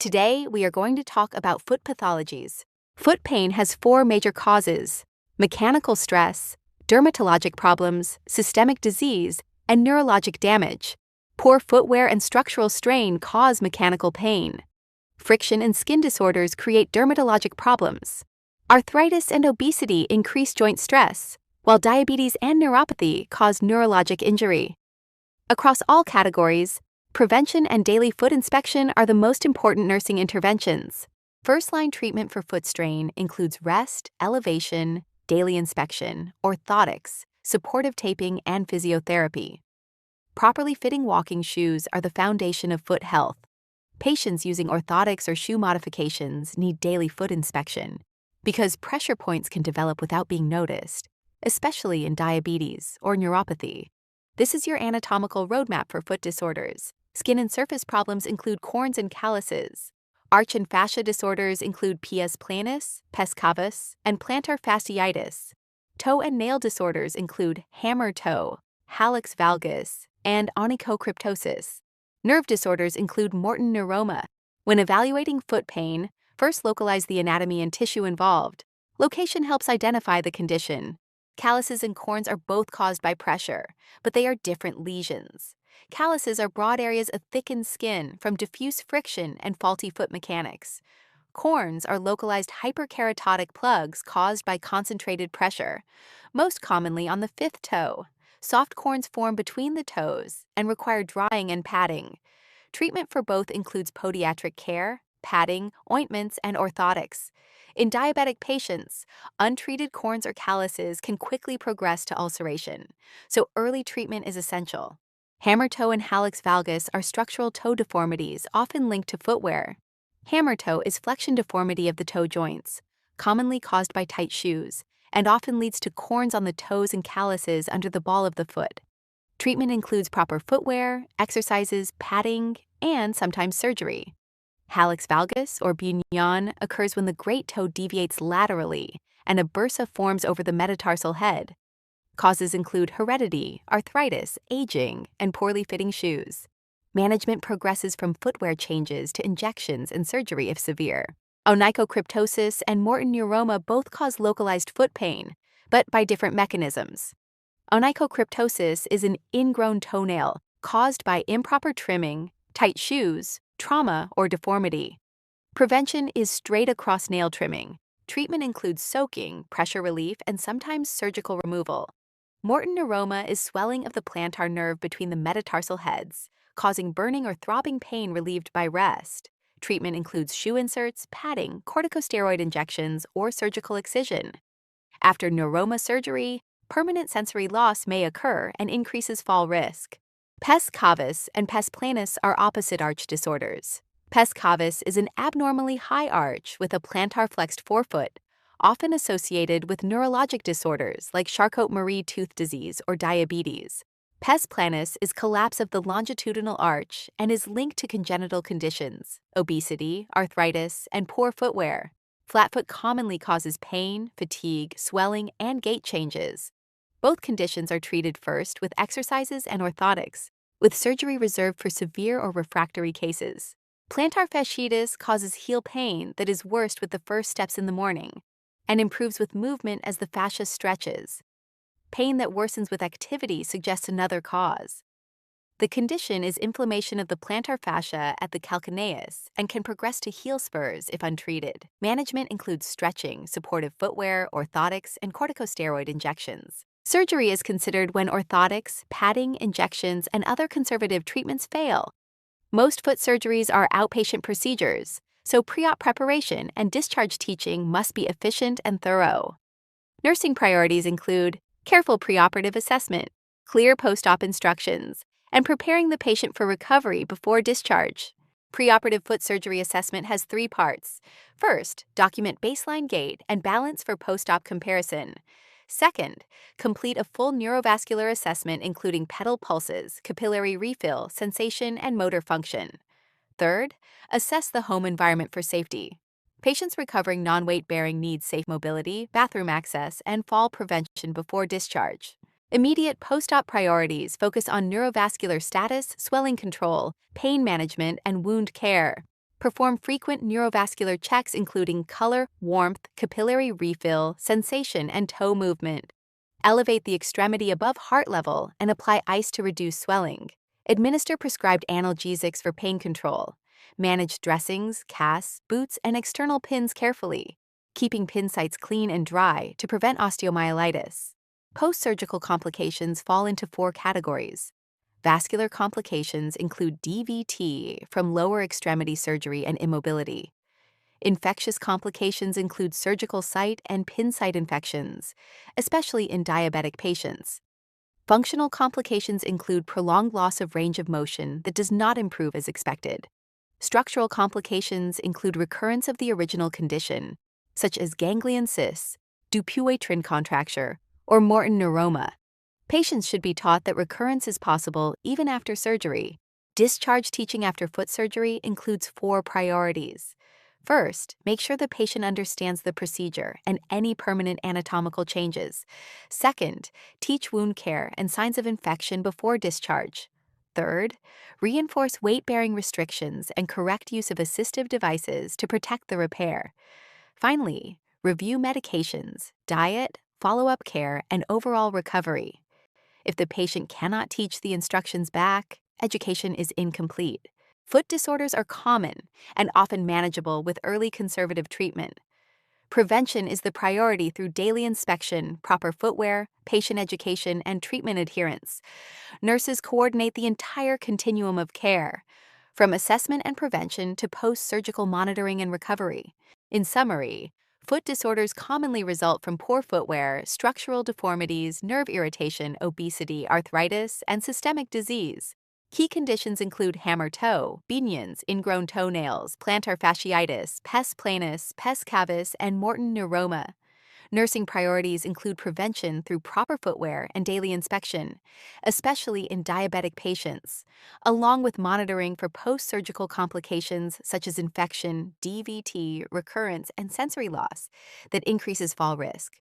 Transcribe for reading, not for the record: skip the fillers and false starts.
Today, we are going to talk about foot pathologies. Foot pain has four major causes: mechanical stress, dermatologic problems, systemic disease, and neurologic damage. Poor footwear and structural strain cause mechanical pain. Friction and skin disorders create dermatologic problems. Arthritis and obesity increase joint stress, while diabetes and neuropathy cause neurologic injury. Across all categories, prevention and daily foot inspection are the most important nursing interventions. First-line treatment for foot strain includes rest, elevation, daily inspection, orthotics, supportive taping, and physiotherapy. Properly fitting walking shoes are the foundation of foot health. Patients using orthotics or shoe modifications need daily foot inspection because pressure points can develop without being noticed, especially in diabetes or neuropathy. This is your anatomical roadmap for foot disorders. Skin and surface problems include corns and calluses. Arch and fascia disorders include pes planus, pes cavus, and plantar fasciitis. Toe and nail disorders include hammertoe, hallux valgus, and onychocryptosis. Nerve disorders include Morton neuroma. When evaluating foot pain, first localize the anatomy and tissue involved. Location helps identify the condition. Calluses and corns are both caused by pressure, but they are different lesions. Calluses are broad areas of thickened skin from diffuse friction and faulty foot mechanics. Corns are localized hyperkeratotic plugs caused by concentrated pressure, most commonly on the fifth toe. Soft corns form between the toes and require drying and padding. Treatment for both includes podiatric care, padding, ointments, and orthotics. In diabetic patients, untreated corns or calluses can quickly progress to ulceration, so early treatment is essential. Hammertoe and hallux valgus are structural toe deformities often linked to footwear. Hammertoe is flexion deformity of the toe joints, commonly caused by tight shoes, and often leads to corns on the toes and calluses under the ball of the foot. Treatment includes proper footwear, exercises, padding, and sometimes surgery. Hallux valgus, or bunion, occurs when the great toe deviates laterally and a bursa forms over the metatarsal head. Causes include heredity, arthritis, aging, and poorly fitting shoes. Management progresses from footwear changes to injections and surgery if severe. Onychocryptosis and Morton neuroma both cause localized foot pain, but by different mechanisms. Onychocryptosis is an ingrown toenail caused by improper trimming, tight shoes, trauma, or deformity. Prevention is straight across nail trimming. Treatment includes soaking, pressure relief, and sometimes surgical removal. Morton neuroma is swelling of the plantar nerve between the metatarsal heads, causing burning or throbbing pain relieved by rest. Treatment includes shoe inserts, padding, corticosteroid injections, or surgical excision. After neuroma surgery, permanent sensory loss may occur and increases fall risk. Pes cavus and pes planus are opposite arch disorders. Pes cavus is an abnormally high arch with a plantar flexed forefoot, often associated with neurologic disorders like Charcot-Marie tooth disease or diabetes. Pes planus is collapse of the longitudinal arch and is linked to congenital conditions, obesity, arthritis, and poor footwear. Flatfoot commonly causes pain, fatigue, swelling, and gait changes. Both conditions are treated first with exercises and orthotics, with surgery reserved for severe or refractory cases. Plantar fasciitis causes heel pain that is worst with the first steps in the morning and improves with movement as the fascia stretches. Pain that worsens with activity suggests another cause. The condition is inflammation of the plantar fascia at the calcaneus and can progress to heel spurs if untreated. Management includes stretching, supportive footwear, orthotics, and corticosteroid injections. Surgery is considered when orthotics, padding, injections, and other conservative treatments fail. Most foot surgeries are outpatient procedures, so pre-op preparation and discharge teaching must be efficient and thorough. Nursing priorities include careful preoperative assessment, clear post-op instructions, and preparing the patient for recovery before discharge. Preoperative foot surgery assessment has 3 parts. First, document baseline gait and balance for post-op comparison. Second, complete a full neurovascular assessment including pedal pulses, capillary refill, sensation, and motor function. Third, assess the home environment for safety. Patients recovering non-weight-bearing need safe mobility, bathroom access, and fall prevention before discharge. Immediate post-op priorities focus on neurovascular status, swelling control, pain management, and wound care. Perform frequent neurovascular checks including color, warmth, capillary refill, sensation, and toe movement. Elevate the extremity above heart level and apply ice to reduce swelling. Administer prescribed analgesics for pain control. Manage dressings, casts, boots, and external pins carefully, keeping pin sites clean and dry to prevent osteomyelitis. Post-surgical complications fall into 4 categories. Vascular complications include DVT from lower extremity surgery and immobility. Infectious complications include surgical site and pin site infections, especially in diabetic patients. Functional complications include prolonged loss of range of motion that does not improve as expected. Structural complications include recurrence of the original condition, such as ganglion cysts, Dupuytren contracture, or Morton neuroma. Patients should be taught that recurrence is possible even after surgery. Discharge teaching after foot surgery includes 4 priorities. First, make sure the patient understands the procedure and any permanent anatomical changes. Second, teach wound care and signs of infection before discharge. Third, reinforce weight-bearing restrictions and correct use of assistive devices to protect the repair. Finally, review medications, diet, follow-up care, and overall recovery. If the patient cannot teach the instructions back, education is incomplete. Foot disorders are common and often manageable with early conservative treatment. Prevention is the priority through daily inspection, proper footwear, patient education, and treatment adherence. Nurses coordinate the entire continuum of care, from assessment and prevention to post-surgical monitoring and recovery. In summary, foot disorders commonly result from poor footwear, structural deformities, nerve irritation, obesity, arthritis, and systemic disease. Key conditions include hammertoe, bunions, ingrown toenails, plantar fasciitis, pes planus, pes cavus, and Morton neuroma. Nursing priorities include prevention through proper footwear and daily inspection, especially in diabetic patients, along with monitoring for post-surgical complications such as infection, DVT, recurrence, and sensory loss that increases fall risk.